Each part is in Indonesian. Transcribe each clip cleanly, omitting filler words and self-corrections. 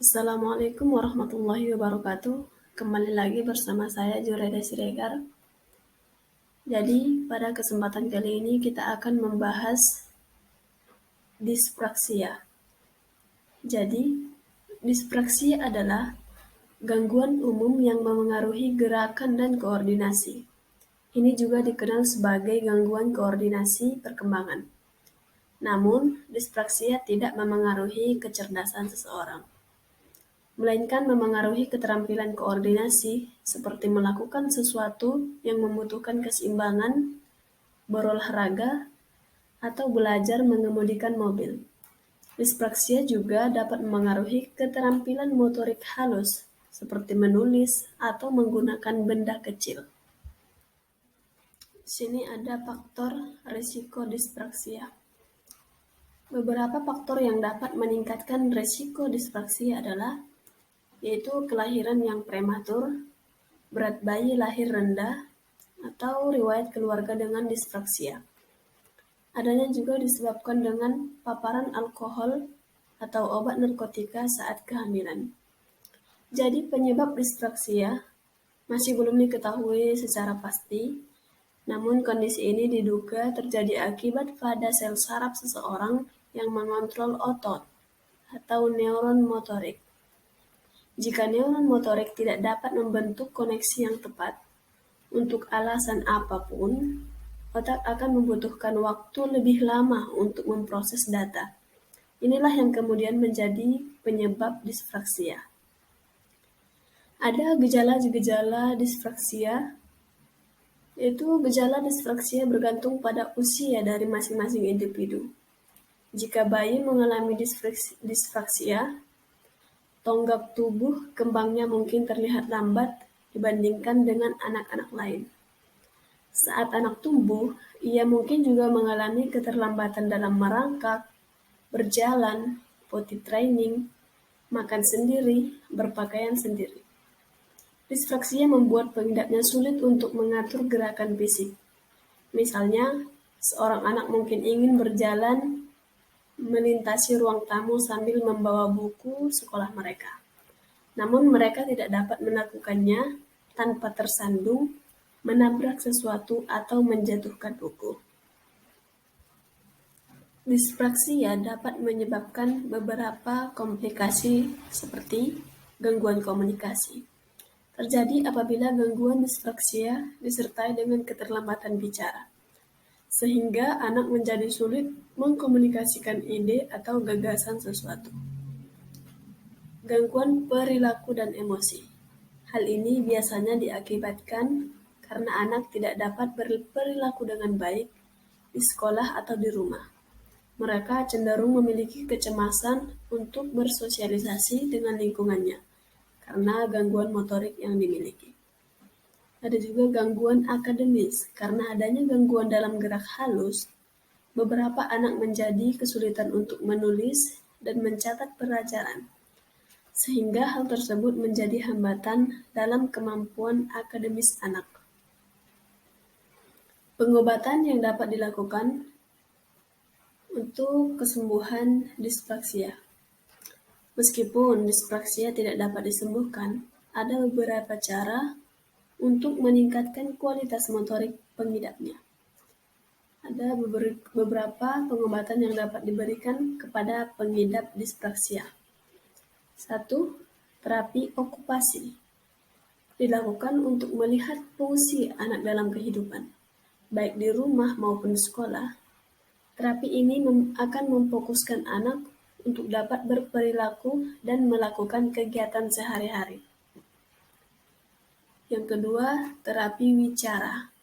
Assalamualaikum warahmatullahi wabarakatuh. Kembali lagi bersama saya Jureda Siregar. Jadi, pada kesempatan kali ini kita akan membahas dispraksia. Jadi, dispraksia adalah gangguan umum yang memengaruhi gerakan dan koordinasi. Ini juga dikenal sebagai gangguan koordinasi perkembangan. Namun, dispraksia tidak memengaruhi kecerdasan seseorang, melainkan memengaruhi keterampilan koordinasi seperti melakukan sesuatu yang membutuhkan keseimbangan, berolahraga, atau belajar mengemudikan mobil. Dispraksia juga dapat memengaruhi keterampilan motorik halus seperti menulis atau menggunakan benda kecil. Sini ada faktor risiko dispraksia. Beberapa faktor yang dapat meningkatkan risiko dispraksia adalah yaitu kelahiran yang prematur, berat bayi lahir rendah, atau riwayat keluarga dengan dispraksia. Adanya juga disebabkan dengan paparan alkohol atau obat narkotika saat kehamilan. Jadi penyebab dispraksia masih belum diketahui secara pasti, namun kondisi ini diduga terjadi akibat pada sel saraf seseorang yang mengontrol otot atau neuron motorik. Jika neuron motorik tidak dapat membentuk koneksi yang tepat, untuk alasan apapun, otak akan membutuhkan waktu lebih lama untuk memproses data. Inilah yang kemudian menjadi penyebab dispraksia. Ada gejala-gejala dispraksia, yaitu gejala dispraksia bergantung pada usia dari masing-masing individu. Jika bayi mengalami dispraksia, tonggak tubuh kembangnya mungkin terlihat lambat dibandingkan dengan anak-anak lain. Saat anak tumbuh, ia mungkin juga mengalami keterlambatan dalam merangkak, berjalan, potty training, makan sendiri, berpakaian sendiri. Dispraksia membuat pengidapnya sulit untuk mengatur gerakan fisik. Misalnya, seorang anak mungkin ingin berjalan melintasi ruang tamu sambil membawa buku sekolah mereka. Namun mereka tidak dapat melakukannya tanpa tersandung, menabrak sesuatu, atau menjatuhkan buku. Dispraksia dapat menyebabkan beberapa komplikasi seperti gangguan komunikasi. Terjadi apabila gangguan dispraksia disertai dengan keterlambatan bicara, sehingga anak menjadi sulit mengkomunikasikan ide atau gagasan sesuatu. Gangguan perilaku dan emosi. Hal ini biasanya diakibatkan karena anak tidak dapat berperilaku dengan baik di sekolah atau di rumah. Mereka cenderung memiliki kecemasan untuk bersosialisasi dengan lingkungannya karena gangguan motorik yang dimiliki. Ada juga gangguan akademis. Karena adanya gangguan dalam gerak halus, beberapa anak menjadi kesulitan untuk menulis dan mencatat pelajaran, sehingga hal tersebut menjadi hambatan dalam kemampuan akademis anak. Pengobatan yang dapat dilakukan untuk kesembuhan dispraksia. Meskipun dispraksia tidak dapat disembuhkan, ada beberapa cara untuk meningkatkan kualitas motorik pengidapnya. Ada beberapa pengobatan yang dapat diberikan kepada pengidap dispraksia. 1. Terapi okupasi. Dilakukan untuk melihat fungsi anak dalam kehidupan, baik di rumah maupun di sekolah. Terapi ini akan memfokuskan anak untuk dapat berperilaku dan melakukan kegiatan sehari-hari. Yang kedua, terapi wicara.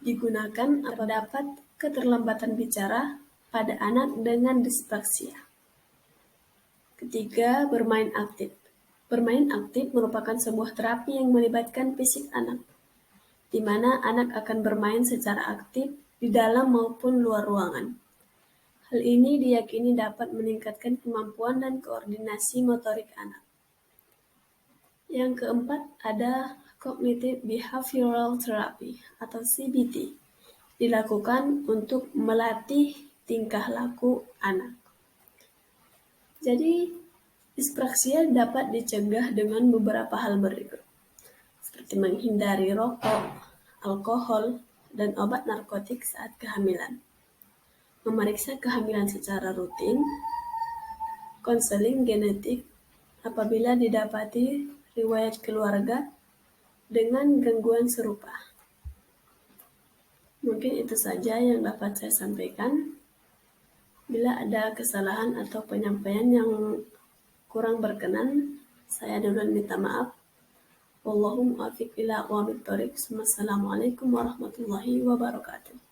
Digunakan apabila dapat keterlambatan bicara pada anak dengan dispraksia. Ketiga, bermain aktif. Bermain aktif merupakan sebuah terapi yang melibatkan fisik anak, di mana anak akan bermain secara aktif di dalam maupun luar ruangan. Hal ini diyakini dapat meningkatkan kemampuan dan koordinasi motorik anak. Yang keempat, ada Cognitive Behavioral Therapy atau CBT. Dilakukan untuk melatih tingkah laku anak. Jadi, Dispraksia dapat dicegah dengan beberapa hal berikut, seperti menghindari rokok, alkohol, dan obat narkotik saat kehamilan, memeriksa kehamilan secara rutin, konseling genetik apabila didapati riwayat keluarga dengan gangguan serupa. Mungkin itu saja yang dapat saya sampaikan. Bila ada kesalahan atau penyampaian yang kurang berkenan, saya duluan minta maaf. Wallahu muwaffiq ila aqwamit thoriq. Wassalamualaikum warahmatullahi wabarakatuh.